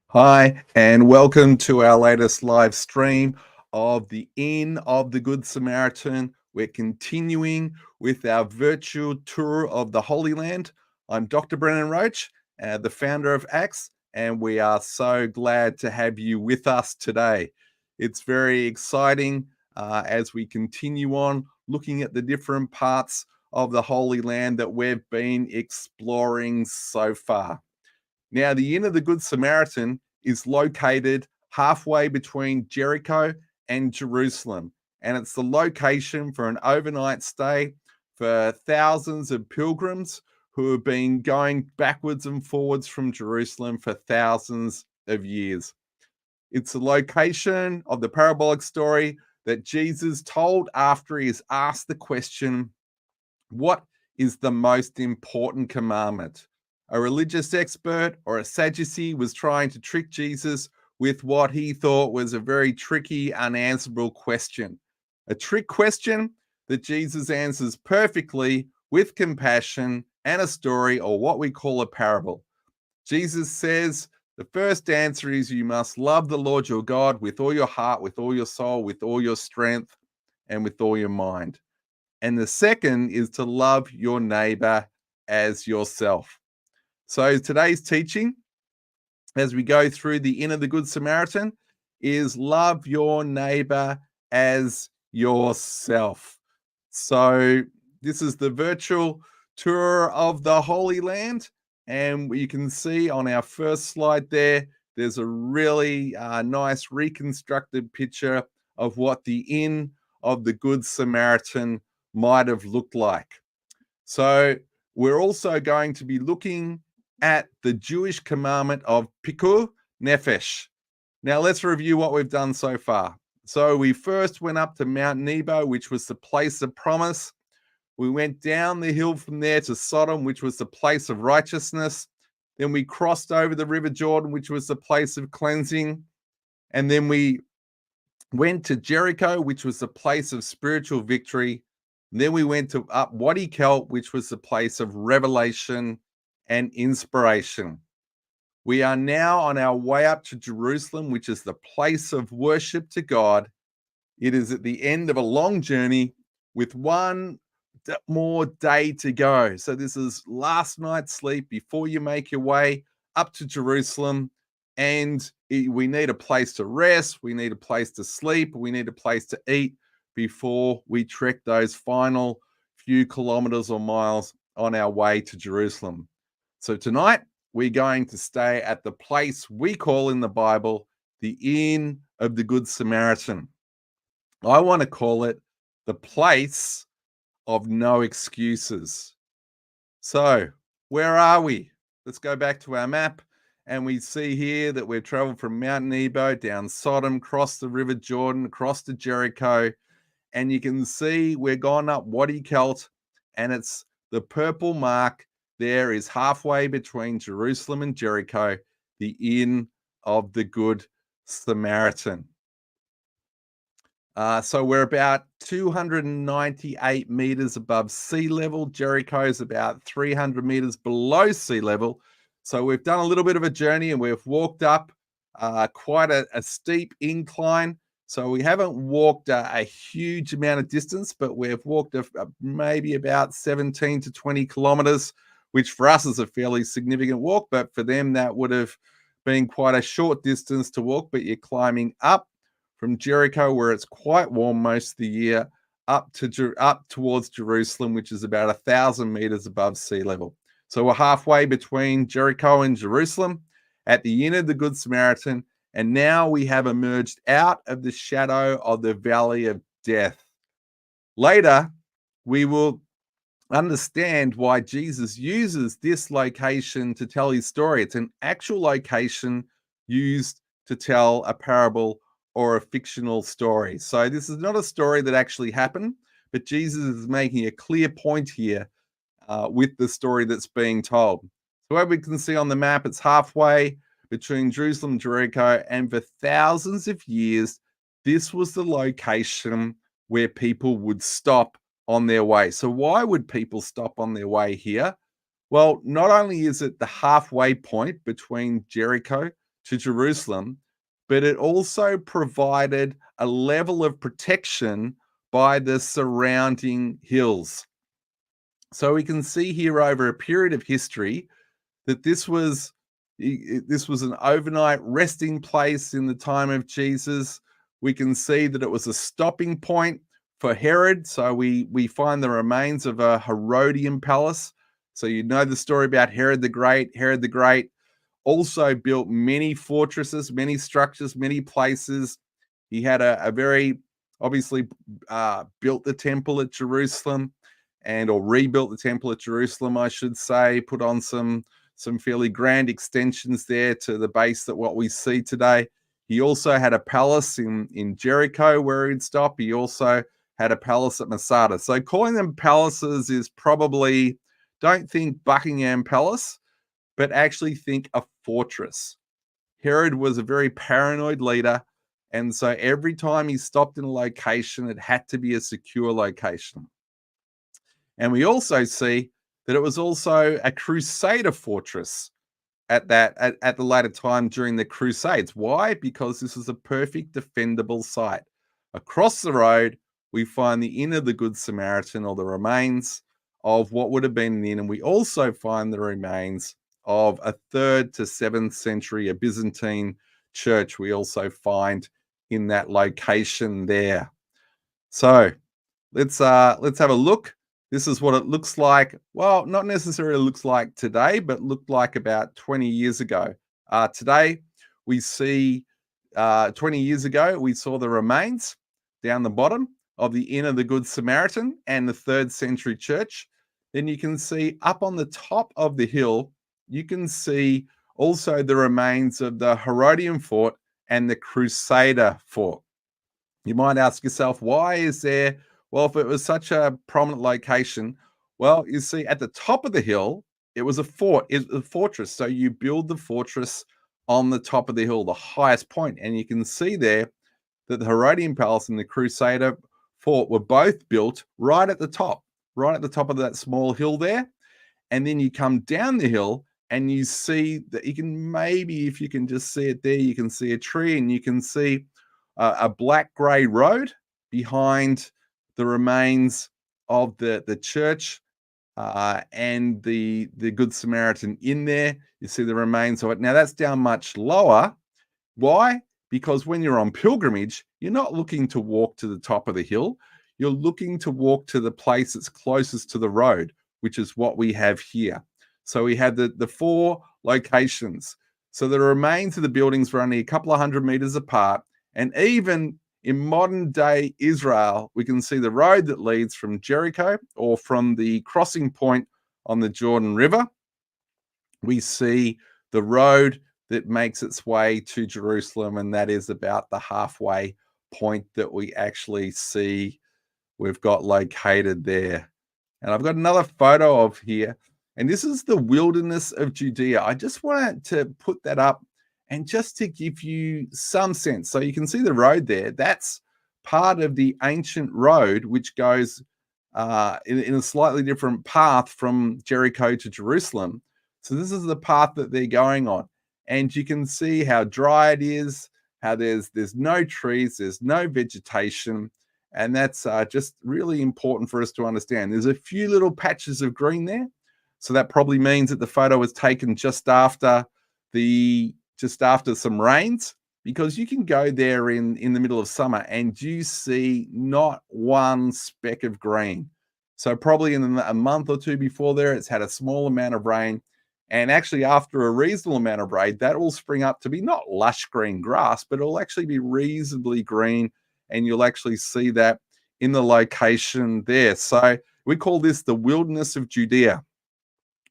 Hi, and welcome to our latest live stream of the Inn of the Good Samaritan. We're continuing with our virtual tour of the Holy Land. I'm Dr. Brennan Roach, the founder of Acts, and we are so glad to have you with us today. It's very exciting as we continue on looking at the different parts of the Holy Land that we've been exploring so far. Now, the Inn of the Good Samaritan is located halfway between Jericho and Jerusalem, and it's the location for an overnight stay for thousands of pilgrims who have been going backwards and forwards from Jerusalem for thousands of years. It's the location of the parabolic story that Jesus told after he is asked the question, what is the most important commandment? A religious expert or a Sadducee was trying to trick Jesus with what he thought was a very tricky, unanswerable question. A trick question that Jesus answers perfectly with compassion and a story, or what we call a parable. Jesus says the first answer is you must love the Lord your God with all your heart, with all your soul, with all your strength, and with all your mind. And the second is to love your neighbor as yourself. So today's teaching, as we go through the Inn of the Good Samaritan, is love your neighbor as yourself. So this is the virtual tour of the Holy Land. And you can see on our first slide there's a really nice reconstructed picture of what the Inn of the Good Samaritan might have looked like. So we're also going to be looking at the Jewish commandment of Pikuach, Nefesh. Now let's review what we've done so far. So we first went up to Mount Nebo, which was the place of promise. We went down the hill from there to Sodom, which was the place of righteousness. Then we crossed over the River Jordan, which was the place of cleansing. And then we went to Jericho, which was the place of spiritual victory. And then we went to up Wadi Kelt, which was the place of revelation and inspiration. We are now on our way up to Jerusalem, which is the place of worship to God. It is at the end of a long journey with one more day to go. So this is last night's sleep before you make your way up to Jerusalem. And we need a place to rest. We need a place to sleep. We need a place to eat before we trek those final few kilometers or miles on our way to Jerusalem. So tonight, we're going to stay at the place we call in the Bible the Inn of the Good Samaritan. I want to call it the place of no excuses. So, where are we? Let's go back to our map, and we see here that we've traveled from Mount Nebo down Sodom, crossed the River Jordan, across to Jericho, and you can see we're gone up Wadi Kelt, and it's the purple mark there is halfway between Jerusalem and Jericho, the Inn of the Good Samaritan. So we're about 298 meters above sea level. Jericho is about 300 meters below sea level. So we've done a little bit of a journey, and we've walked up quite a steep incline. So we haven't walked a huge amount of distance, but we've walked maybe about 17 to 20 kilometers, which for us is a fairly significant walk, but for them that would have been quite a short distance to walk. But you're climbing up from Jericho, where it's quite warm most of the year, up towards Jerusalem, which is about 1,000 meters above sea level. So we're halfway between Jericho and Jerusalem at the Inn of the Good Samaritan, and now we have emerged out of the shadow of the valley of death. Later, we will understand why Jesus uses this location to tell his story. It's an actual location used to tell a parable or a fictional story. So this is not a story that actually happened, but Jesus is making a clear point here with the story that's being told. So, as we can see on the map, it's halfway between Jerusalem and Jericho, and for thousands of years, this was the location where people would stop on their way. So, why would people stop on their way here? Well, not only is it the halfway point between Jericho to Jerusalem, but it also provided a level of protection by the surrounding hills. So we can see here over a period of history that this was an overnight resting place in the time of Jesus. We can see that it was a stopping point for Herod. So we find the remains of a Herodian palace. So you know the story about Herod the Great. Herod the Great also built many fortresses, many structures, many places. He had a very obviously built the temple at Jerusalem, or rebuilt the temple at Jerusalem, I should say, put on some fairly grand extensions there to the base that what we see today. He also had a palace in Jericho where he'd stop. He also had a palace at Masada. So calling them palaces is probably, don't think Buckingham Palace, but actually think a fortress. Herod was a very paranoid leader, and so every time he stopped in a location, it had to be a secure location. And we also see that it was also a crusader fortress at the later time during the Crusades. Why? Because this is a perfect defendable site. Across the road, we find the Inn of the Good Samaritan, or the remains of what would have been an inn, and we also find the remains of a 3rd to 7th century, a Byzantine church we also find in that location there. So let's have a look. This is what it looks like. Well, not necessarily looks like today, but looked like about 20 years ago. Today, we see 20 years ago, we saw the remains down the bottom of the Inn of the Good Samaritan and the 3rd century church. Then you can see up on the top of the hill, you can see also the remains of the Herodian fort and the Crusader fort. You might ask yourself, why is there? Well, if it was such a prominent location, well, you see at the top of the hill, it was a fort, it was a fortress. So you build the fortress on the top of the hill, the highest point. And you can see there that the Herodian palace and the Crusader fort were both built right at the top of that small hill there. And then you come down the hill and you see that you can maybe, if you can just see it there, you can see a tree and you can see a black grey road behind the remains of the church and the Good Samaritan in there. You see the remains of it. Now that's down much lower. Why? Because when you're on pilgrimage, you're not looking to walk to the top of the hill. You're looking to walk to the place that's closest to the road, which is what we have here. So we had the 4 locations. So the remains of the buildings were only a couple of 100 meters apart. And even in modern day Israel, we can see the road that leads from Jericho, or from the crossing point on the Jordan River. We see the road that makes its way to Jerusalem, and that is about the halfway point that we actually see we've got located there. And I've got another photo of here, and this is the wilderness of Judea. I just wanted to put that up and just to give you some sense. So you can see the road there. That's part of the ancient road, which goes in a slightly different path from Jericho to Jerusalem. So this is the path that they're going on. And you can see how dry it is, how there's no trees, there's no vegetation. And that's just really important for us to understand. There's a few little patches of green there. So that probably means that the photo was taken just after some rains, because you can go there in the middle of summer and you see not one speck of green. So probably in a month or two before there, it's had a small amount of rain. And actually, after a reasonable amount of rain, that will spring up to be not lush green grass, but it'll actually be reasonably green. And you'll actually see that in the location there. So we call this the wilderness of Judea,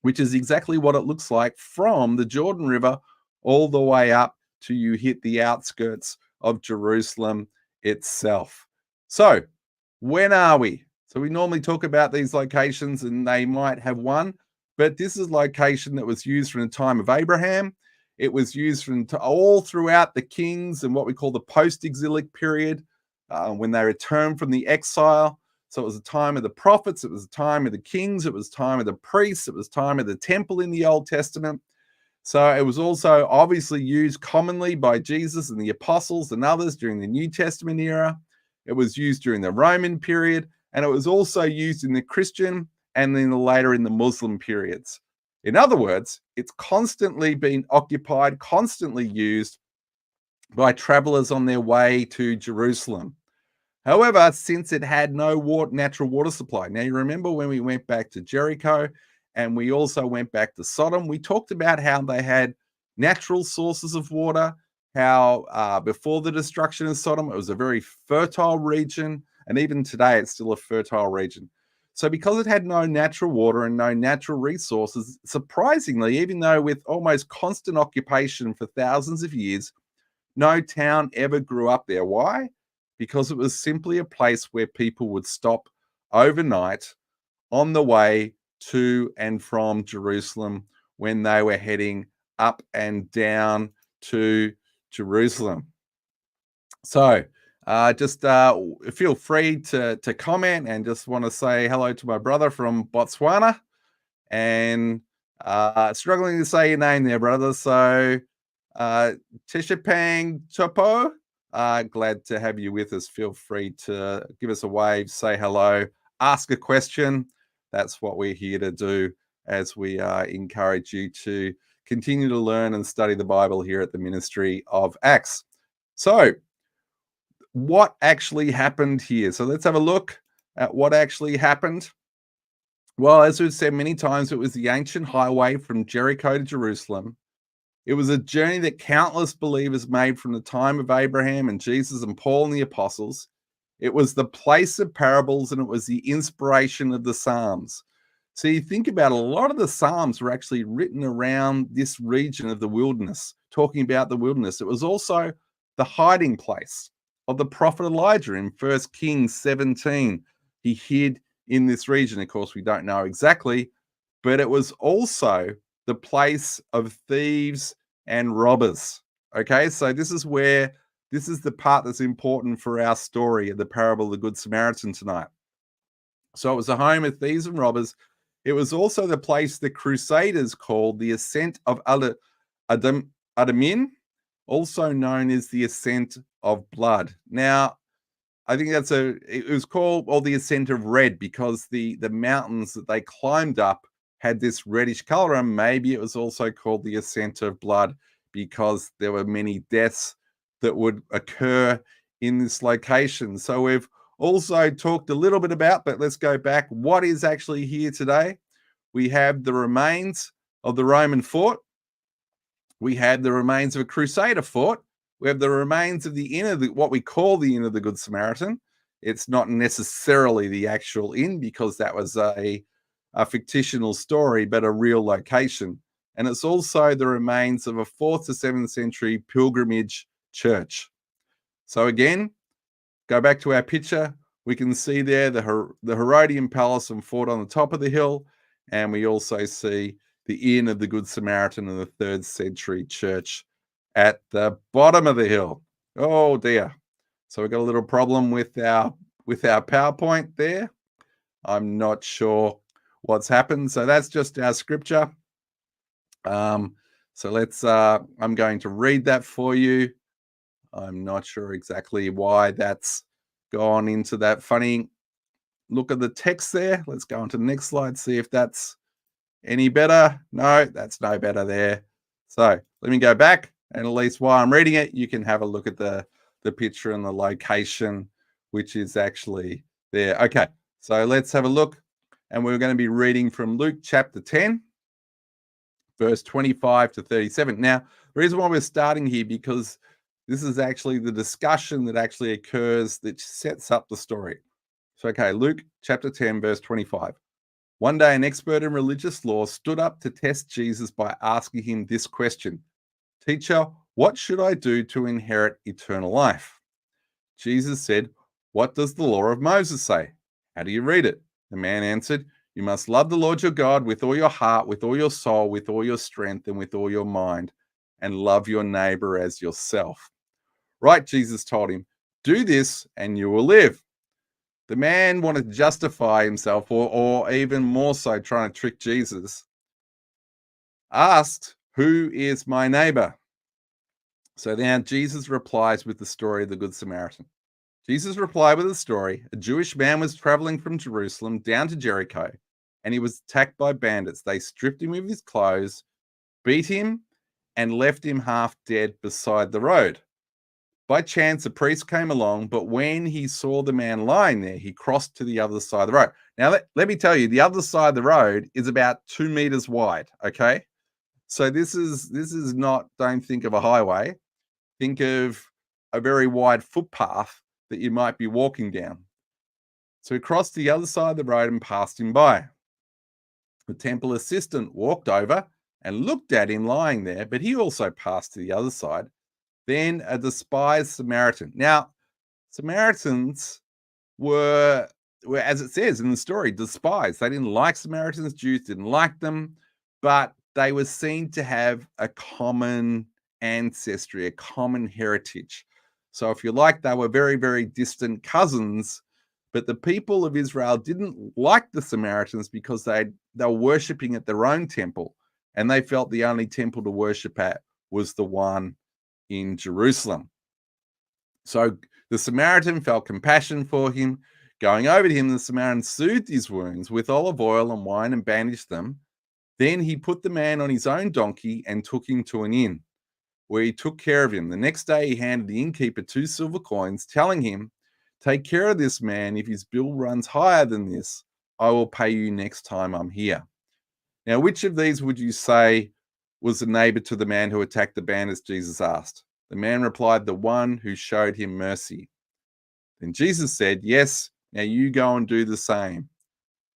which is exactly what it looks like from the Jordan River all the way up till you hit the outskirts of Jerusalem itself. So when are we? So we normally talk about these locations and they might have one, but this is a location that was used from the time of Abraham. It was used from all throughout the kings and what we call the post-exilic period, when they returned from the exile. So it was the time of the prophets, it was the time of the kings, it was the time of the priests, it was the time of the temple in the Old Testament. So it was also obviously used commonly by Jesus and the apostles and others during the New Testament era. It was used during the Roman period, and it was also used in the Christian and then later in the Muslim periods. In other words, it's constantly been occupied, constantly used by travelers on their way to Jerusalem. However, since it had no natural water supply, now you remember when we went back to Jericho and we also went back to Sodom, we talked about how they had natural sources of water, how before the destruction of Sodom, it was a very fertile region. And even today, it's still a fertile region. So because it had no natural water and no natural resources, surprisingly, even though with almost constant occupation for thousands of years, no town ever grew up there. Why? Because it was simply a place where people would stop overnight on the way to and from Jerusalem when they were heading up and down to Jerusalem. So just feel free to comment, and just want to say hello to my brother from Botswana, and struggling to say your name there, brother. So Tishapang Topo, glad to have you with us. Feel free to give us a wave, say hello, ask a question. That's what we're here to do, as we encourage you to continue to learn and study the Bible here at the Ministry of Acts. So what actually happened here? So let's have a look at what actually happened. Well, as we've said many times, it was the ancient highway from Jericho to Jerusalem. It was a journey that countless believers made from the time of Abraham and Jesus and Paul and the apostles. It was the place of parables, and it was the inspiration of the Psalms. So you think about a lot of the Psalms were actually written around this region of the wilderness, talking about the wilderness. It was also the hiding place of the prophet Elijah in 1 Kings 17. He hid in this region. Of course, we don't know exactly, but it was also the place of thieves and robbers. Okay, so this is the part that's important for our story of the parable of the Good Samaritan tonight. So it was a home of thieves and robbers. It was also the place the Crusaders called the Ascent of Adamin, also known as the Ascent of Blood. Now, I think it was called, well, the Ascent of Red, because the mountains that they climbed up had this reddish color, and maybe it was also called the Ascent of Blood because there were many deaths that would occur in this location. So we've also talked a little bit about, but let's go back. What is actually here today? We have the remains of the Roman fort. We have the remains of a Crusader fort. We have the remains of the inn, what we call the Inn of the Good Samaritan. It's not necessarily the actual inn, because that was a fictional story, but a real location. And it's also the remains of a 4th to 7th century pilgrimage church. So again, go back to our picture. We can see there the Herodian palace and fort on the top of the hill. And we also see the Inn of the Good Samaritan in the 3rd century church at the bottom of the hill. Oh dear. So we've got a little problem with our PowerPoint there. I'm not sure what's happened. So that's just our scripture. So let's, I'm going to read that for you. I'm not sure exactly why that's gone into that funny look at the text there. Let's go on to the next slide, see if that's any better. No, that's no better there. So let me go back, and at least while I'm reading it, you can have a look at the picture and the location, which is actually there. Okay, so let's have a look. And we're going to be reading from Luke chapter 10, verse 25 to 37. Now, the reason why we're starting here, because this is actually the discussion that actually occurs that sets up the story. So, okay, Luke chapter 10, verse 25. One day, an expert in religious law stood up to test Jesus by asking him this question: "Teacher, what should I do to inherit eternal life?" Jesus said, "What does the law of Moses say? How do you read it? The man answered, you must love the Lord your God with all your heart, with all your soul, with all your strength, and with all your mind, and love your neighbor as yourself. Right, Jesus told him, do this and you will live. The man wanted to justify himself, or even more so, trying to trick Jesus, asked, who is my neighbor? So now Jesus replies with the story of the Good Samaritan. Jesus replied with a story. A Jewish man was traveling from Jerusalem down to Jericho, and he was attacked by bandits. They stripped him of his clothes, beat him, and left him half dead beside the road. By chance, a priest came along, but when he saw the man lying there, he crossed to the other side of the road. Now, let me tell you, the other side of the road is about 2 meters wide, okay? So this is not, don't think of a highway. Think of a very wide footpath that you might be walking down. So he crossed the other side of the road and passed him by. The temple assistant walked over and looked at him lying there, but he also passed to the other side. Then a despised Samaritan. Now, Samaritans were, as it says in the story, despised. They didn't like Samaritans. Jews didn't like them, but they were seen to have a common ancestry, a common heritage. So if you like, they were very, very distant cousins, but the people of Israel didn't like the Samaritans because they were worshipping at their own temple, and they felt the only temple to worship at was the one in Jerusalem. So the Samaritan felt compassion for him. Going over to him, the Samaritan soothed his wounds with olive oil and wine and bandaged them. Then he put the man on his own donkey and took him to an inn, where he took care of him. The next day he handed the innkeeper 2 silver coins, telling him, take care of this man. If his bill runs higher than this, I will pay you next time I'm here. Now, which of these would you say was the neighbor to the man who attacked the bandits? Jesus asked. The man replied, the one who showed him mercy. Then Jesus said, yes, now you go and do the same.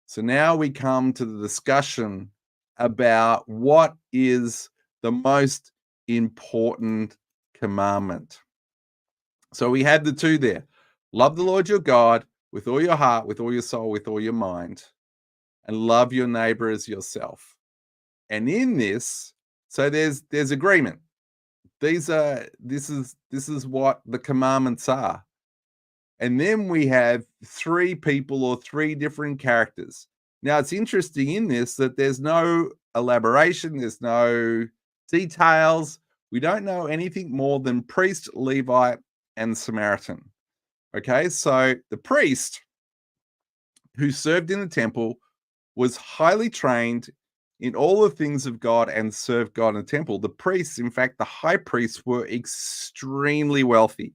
So now we come to the discussion about what is the most important commandment. So we had the two there. Love the Lord your God with all your heart, with all your soul, with all your mind, and love your neighbor as yourself. And in this, so there's agreement. This is what the commandments are. And then we have 3 people or 3 different characters. Now, it's interesting in this that there's no elaboration, there's no details. We don't know anything more than priest, Levite, and Samaritan. Okay, so the priest who served in the temple was highly trained in all the things of God and served God in the temple. The priests, in fact, the high priests, were extremely wealthy.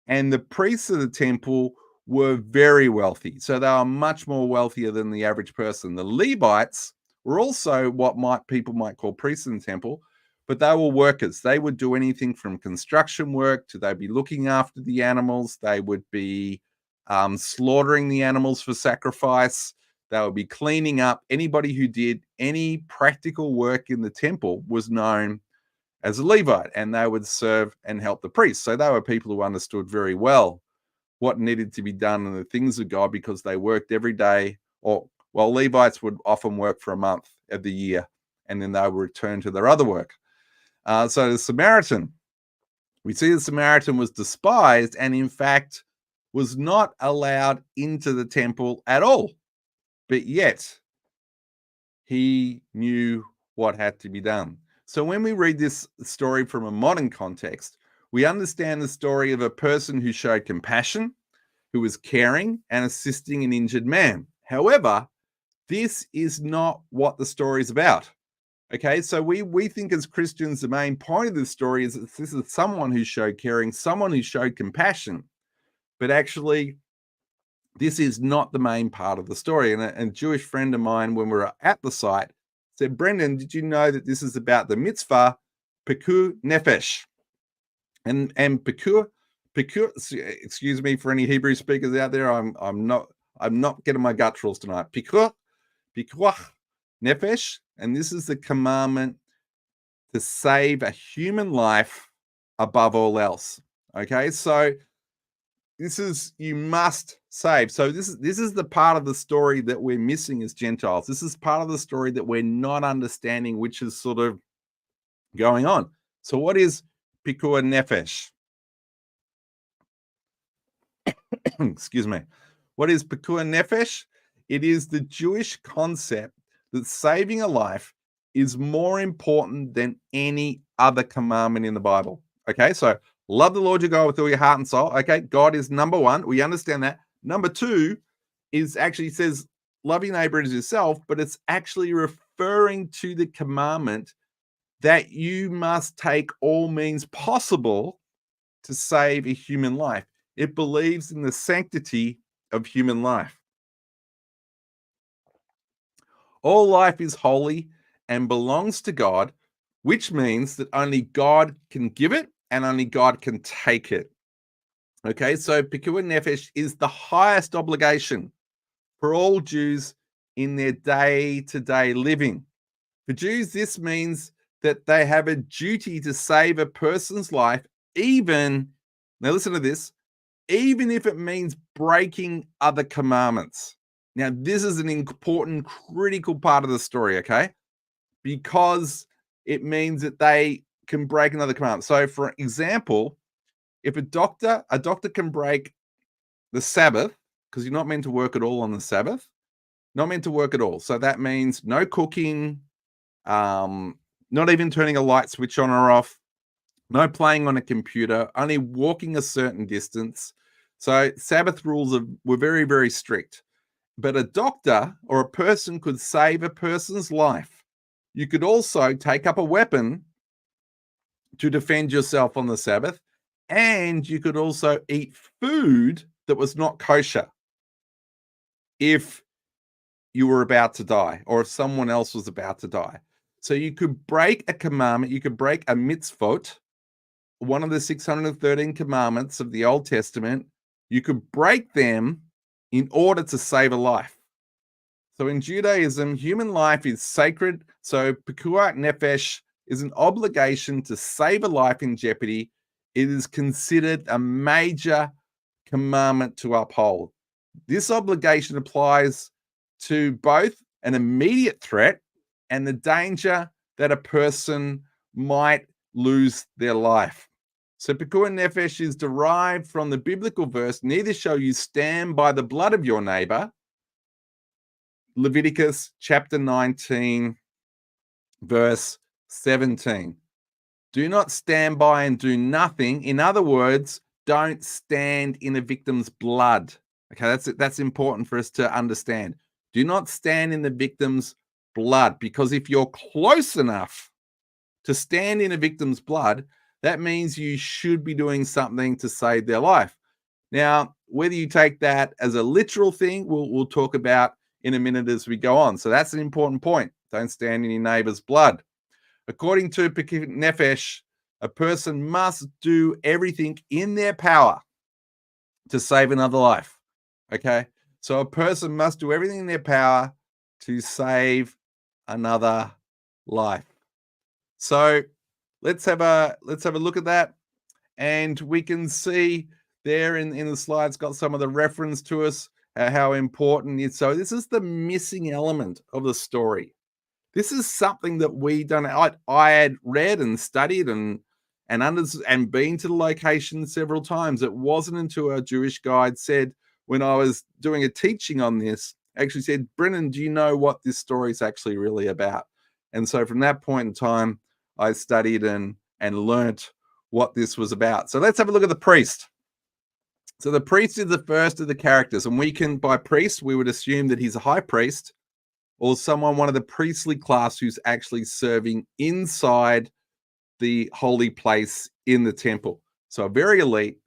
And the priests of the temple were very wealthy. So they are much more wealthier than the average person. The Levites were also what people might call priests in the temple, but they were workers. They would do anything from construction work to they'd be looking after the animals. They would be slaughtering the animals for sacrifice. They would be cleaning up. Anybody who did any practical work in the temple was known as a Levite, and they would serve and help the priests. So they were people who understood very well what needed to be done in the things of God because they worked every day. Levites would often work for a month of the year, and then they would return to their other work. So the Samaritan, we see the Samaritan was despised and in fact was not allowed into the temple at all. But yet he knew what had to be done. So when we read this story from a modern context, we understand the story of a person who showed compassion, who was caring and assisting an injured man. However, this is not what the story is about. Okay, so we think as Christians, the main point of this story is that this is someone who showed caring, someone who showed compassion. But actually, this is not the main part of the story. And a Jewish friend of mine, when we were at the site, said, Brendan, did you know that this is about the mitzvah Pikuach Nefesh? And Pikuach, excuse me for any Hebrew speakers out there, I'm not getting my gutturals tonight. Pikuach Nefesh, and this is the commandment to save a human life above all else. Okay, so this is, you must saved. So this is the part of the story that we're missing as Gentiles. This is part of the story that we're not understanding, which is sort of going on. So what is Pikuach Nefesh? Excuse me. What is Pikuach Nefesh? It is the Jewish concept that saving a life is more important than any other commandment in the Bible. Okay, so love the Lord your God with all your heart and soul. Okay, God is number one. We understand that. Number two is actually says love your neighbor as yourself, but it's actually referring to the commandment that you must take all means possible to save a human life. It believes in the sanctity of human life. All life is holy and belongs to God, which means that only God can give it and only God can take it. Okay, so Pikuach Nefesh is the highest obligation for all Jews in their day-to-day living. For Jews, this means that they have a duty to save a person's life, even, now listen to this, even if it means breaking other commandments. Now, this is an important, critical part of the story, okay? Because it means that they can break another commandment. So, for example, if a doctor can break the Sabbath, because you're not meant to work at all on the Sabbath, not meant to work at all. So that means no cooking, not even turning a light switch on or off, no playing on a computer, only walking a certain distance. So Sabbath rules were very, very strict. But a doctor or a person could save a person's life. You could also take up a weapon to defend yourself on the Sabbath, and you could also eat food that was not kosher if you were about to die or if someone else was about to die. So you could break a commandment, you could break a mitzvot, one of the 613 commandments of the Old Testament. You could break them in order to save a life. So in Judaism, human life is sacred. So Pikuach Nefesh is an obligation to save a life in jeopardy. It is considered a major commandment to uphold. This obligation applies to both an immediate threat and the danger that a person might lose their life. So Pikuach Nefesh is derived from the biblical verse, neither shall you stand by the blood of your neighbor, Leviticus chapter 19, verse 17. Do not stand by and do nothing. In other words, don't stand in a victim's blood. Okay, that's important for us to understand. Do not stand in the victim's blood, because if you're close enough to stand in a victim's blood, that means you should be doing something to save their life. Now, whether you take that as a literal thing, we'll talk about in a minute as we go on. So that's an important point. Don't stand in your neighbor's blood. According to Pikuach Nefesh, a person must do everything in their power to save another life. Okay, so a person must do everything in their power to save another life. So let's have a look at that, and we can see there in the slides got some of the reference to us how important it is. So this is the missing element of the story. This is something that we don't. I had read and studied and been to the location several times. It wasn't until our Jewish guide said, when I was doing a teaching on this, actually said, Brennan, do you know what this story is actually really about? And so from that point in time, I studied and learnt what this was about. So let's have a look at the priest. So the priest is the first of the characters, and we can, by priest, we would assume that he's a high priest or someone, one of the priestly class who's actually serving inside the holy place in the temple. So a very elite,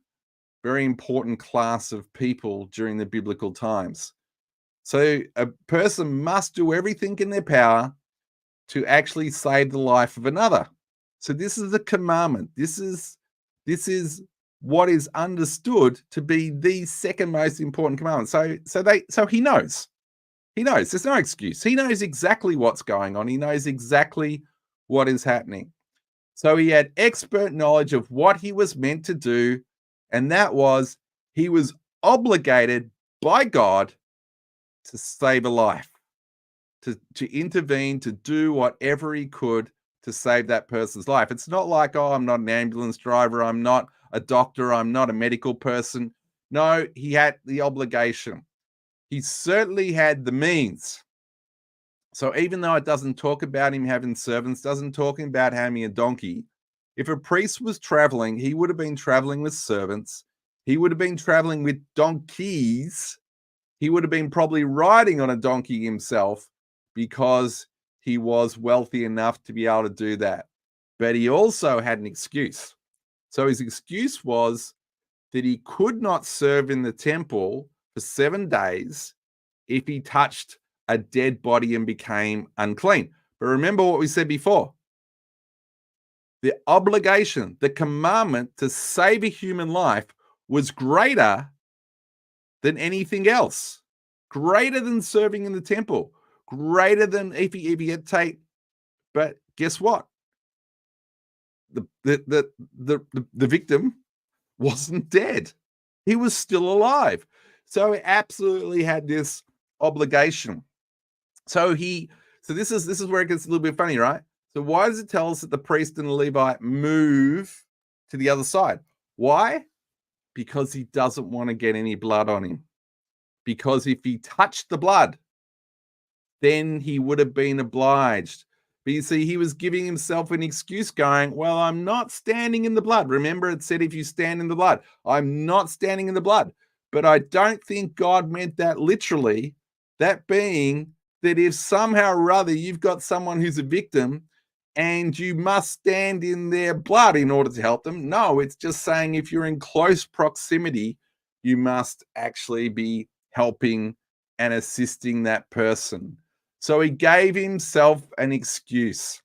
very important class of people during the biblical times. So a person must do everything in their power to actually save the life of another. So this is a commandment. This is what is understood to be the second most important commandment. So he knows. He knows. There's no excuse. He knows exactly what's going on. He knows exactly what is happening. So he had expert knowledge of what he was meant to do, and that was he was obligated by God to save a life, to intervene, to do whatever he could to save that person's life. It's not like, oh, I'm not an ambulance driver, I'm not a doctor, I'm not a medical person. No, he had the obligation. He certainly had the means. So even though it doesn't talk about him having servants, doesn't talk about having a donkey, if a priest was traveling, he would have been traveling with servants. He would have been traveling with donkeys. He would have been probably riding on a donkey himself because he was wealthy enough to be able to do that. But he also had an excuse. So his excuse was that he could not serve in the temple for 7 days if he touched a dead body and became unclean. But remember what we said before. The obligation, the commandment to save a human life was greater than anything else, greater than serving in the temple, greater than if he had take. But guess what? The victim wasn't dead. He was still alive. So he absolutely had this obligation. So this is where it gets a little bit funny, right? So why does it tell us that the priest and the Levite move to the other side? Why? Because he doesn't want to get any blood on him. Because if he touched the blood, then he would have been obliged. But you see, he was giving himself an excuse going, well, I'm not standing in the blood. Remember, it said if you stand in the blood, I'm not standing in the blood. But I don't think God meant that literally, that being that if somehow or other you've got someone who's a victim and you must stand in their blood in order to help them. No, it's just saying if you're in close proximity, you must actually be helping and assisting that person. So he gave himself an excuse.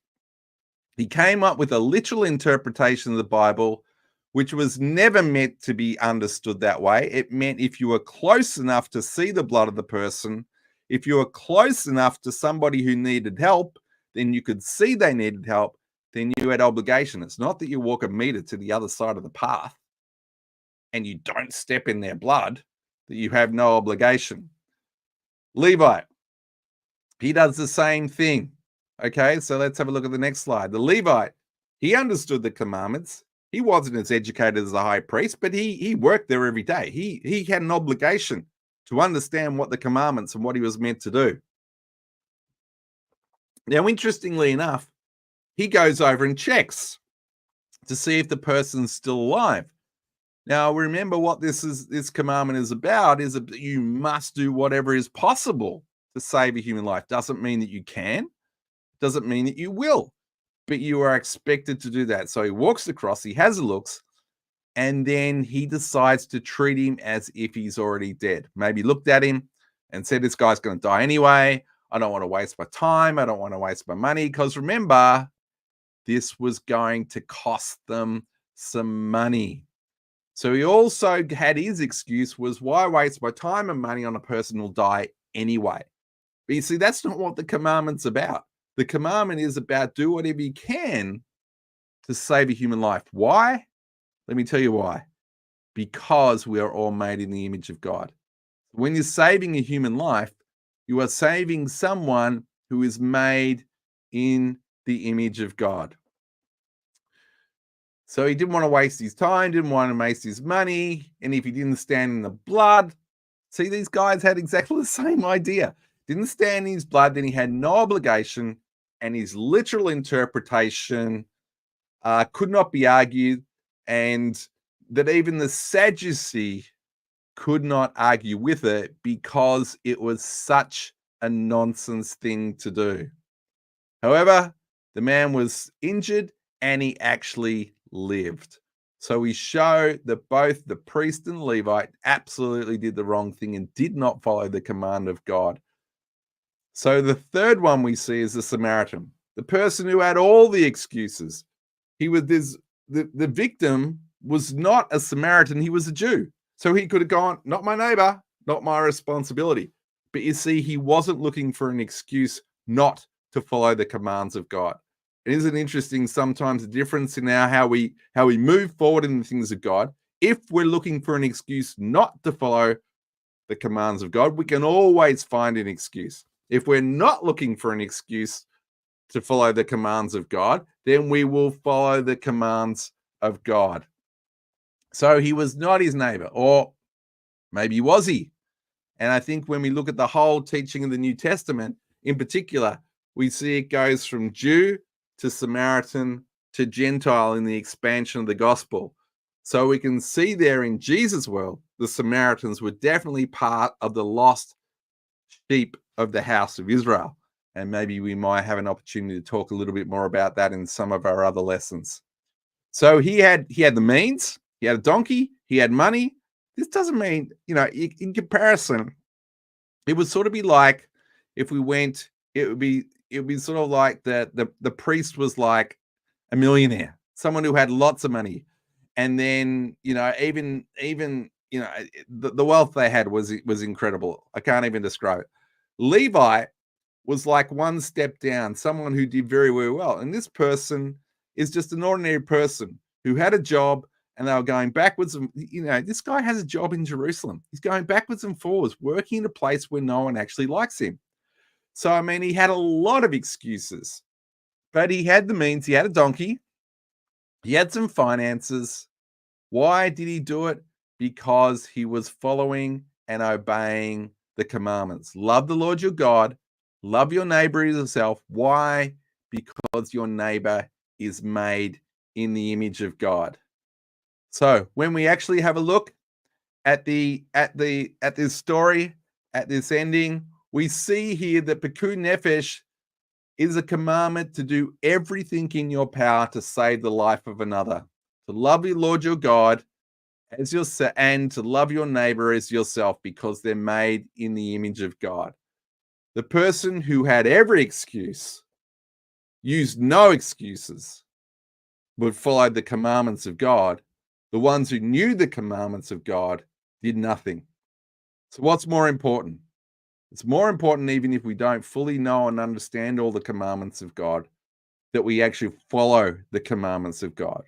He came up with a literal interpretation of the Bible, which was never meant to be understood that way. It meant if you were close enough to see the blood of the person, if you were close enough to somebody who needed help, then you could see they needed help, then you had obligation. It's not that you walk a meter to the other side of the path and you don't step in their blood, that you have no obligation. Levite, he does the same thing. Okay, so let's have a look at the next slide. The Levite, he understood the commandments. He wasn't as educated as the high priest, but he worked there every day. He had an obligation to understand what the commandments and what he was meant to do. Now, interestingly enough, he goes over and checks to see if the person's still alive. Now, remember what this commandment is about is that you must do whatever is possible to save a human life. Doesn't mean that you can, doesn't mean that you will, but you are expected to do that. So he walks across, he has a looks, and then he decides to treat him as if he's already dead. Maybe looked at him and said, this guy's going to die anyway. I don't want to waste my time. I don't want to waste my money. Because remember, this was going to cost them some money. So he also had his excuse was, why waste my time and money on a person who'll die anyway? But you see, that's not what the commandment's about. The commandment is about do whatever you can to save a human life. Why? Let me tell you why. Because we are all made in the image of God. When you're saving a human life, you are saving someone who is made in the image of God. So he didn't want to waste his time, didn't want to waste his money. And if he didn't stand in the blood, see, these guys had exactly the same idea. Didn't stand in his blood, then he had no obligation, and his literal interpretation could not be argued, and that even the Sadducee could not argue with it because it was such a nonsense thing to do. However, the man was injured and he actually lived. So we show that both the priest and Levite absolutely did the wrong thing and did not follow the command of God. So the third one we see is the Samaritan, the person who had all the excuses. He was the victim was not a Samaritan, he was a Jew. So he could have gone, not my neighbor, not my responsibility. But you see, he wasn't looking for an excuse not to follow the commands of God. Isn't it interesting sometimes the difference in how we move forward in the things of God? If we're looking for an excuse not to follow the commands of God, we can always find an excuse. If we're not looking for an excuse to follow the commands of God, then we will follow the commands of God. So he was not his neighbor, or maybe was he? And I think when we look at the whole teaching of the New Testament in particular, we see it goes from Jew to Samaritan to Gentile in the expansion of the gospel. So we can see there in Jesus' world, the Samaritans were definitely part of the lost sheep of the house of Israel. And maybe we might have an opportunity to talk a little bit more about that in some of our other lessons. So he had the means, he had a donkey, he had money. This doesn't mean, in comparison, it would sort of be like if we went, it would be sort of like the priest was like a millionaire, someone who had lots of money. And then, even the wealth they had was incredible. I can't even describe it. Levi was like one step down, someone who did very, very well. And this person is just an ordinary person who had a job, and they were going backwards. And, this guy has a job in Jerusalem. He's going backwards and forwards, working in a place where no one actually likes him. So, I mean, he had a lot of excuses, but he had the means. He had a donkey. He had some finances. Why did he do it? Because he was following and obeying the commandments. Love the Lord your God. Love your neighbor as yourself. Why? Because your neighbor is made in the image of God. So when we actually have a look at this story, at this ending, we see here that Pikuach Nefesh is a commandment to do everything in your power to save the life of another, to love your Lord your God as yourself, and to love your neighbor as yourself, because they're made in the image of God. The person who had every excuse, used no excuses, but followed the commandments of God. The ones who knew the commandments of God did nothing. So what's more important? It's more important, even if we don't fully know and understand all the commandments of God, that we actually follow the commandments of God,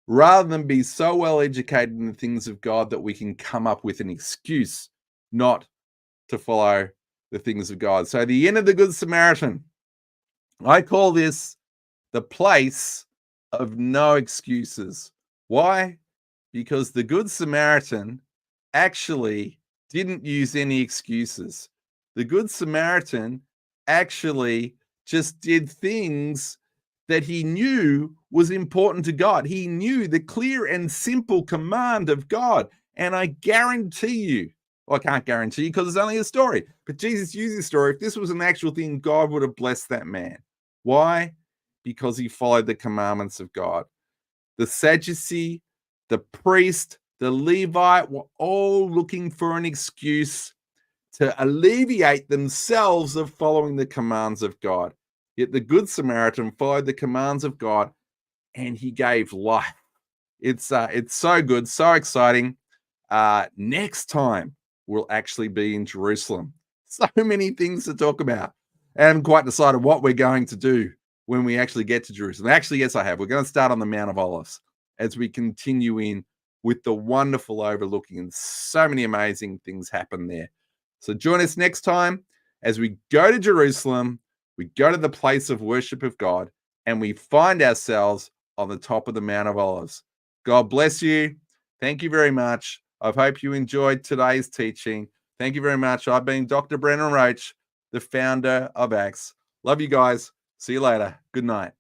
rather than be so well educated in the things of God that we can come up with an excuse not to follow the things of God. So the end of the Good Samaritan, I call this the place of no excuses. Why? Because the Good Samaritan actually didn't use any excuses. The Good Samaritan actually just did things that he knew was important to God. He knew the clear and simple command of God. And I guarantee you, well, I can't guarantee you because it's only a story, but Jesus used this story. If this was an actual thing, God would have blessed that man. Why? Because he followed the commandments of God. The Sadducee, the priest, the Levite were all looking for an excuse to alleviate themselves of following the commands of God. Yet the Good Samaritan followed the commands of God, and he gave life. It's so good, so exciting. Next time we'll actually be in Jerusalem. So many things to talk about. I haven't quite decided what we're going to do when we actually get to Jerusalem. Actually, yes, I have. We're going to start on the Mount of Olives as we continue in with the wonderful overlooking, and so many amazing things happen there. So join us next time as we go to Jerusalem, we go to the place of worship of God, and we find ourselves on the top of the Mount of Olives. God bless you. Thank you very much. I hope you enjoyed today's teaching. Thank you very much. I've been Dr. Brennan Roach, the founder of Acts. Love you guys. See you later. Good night.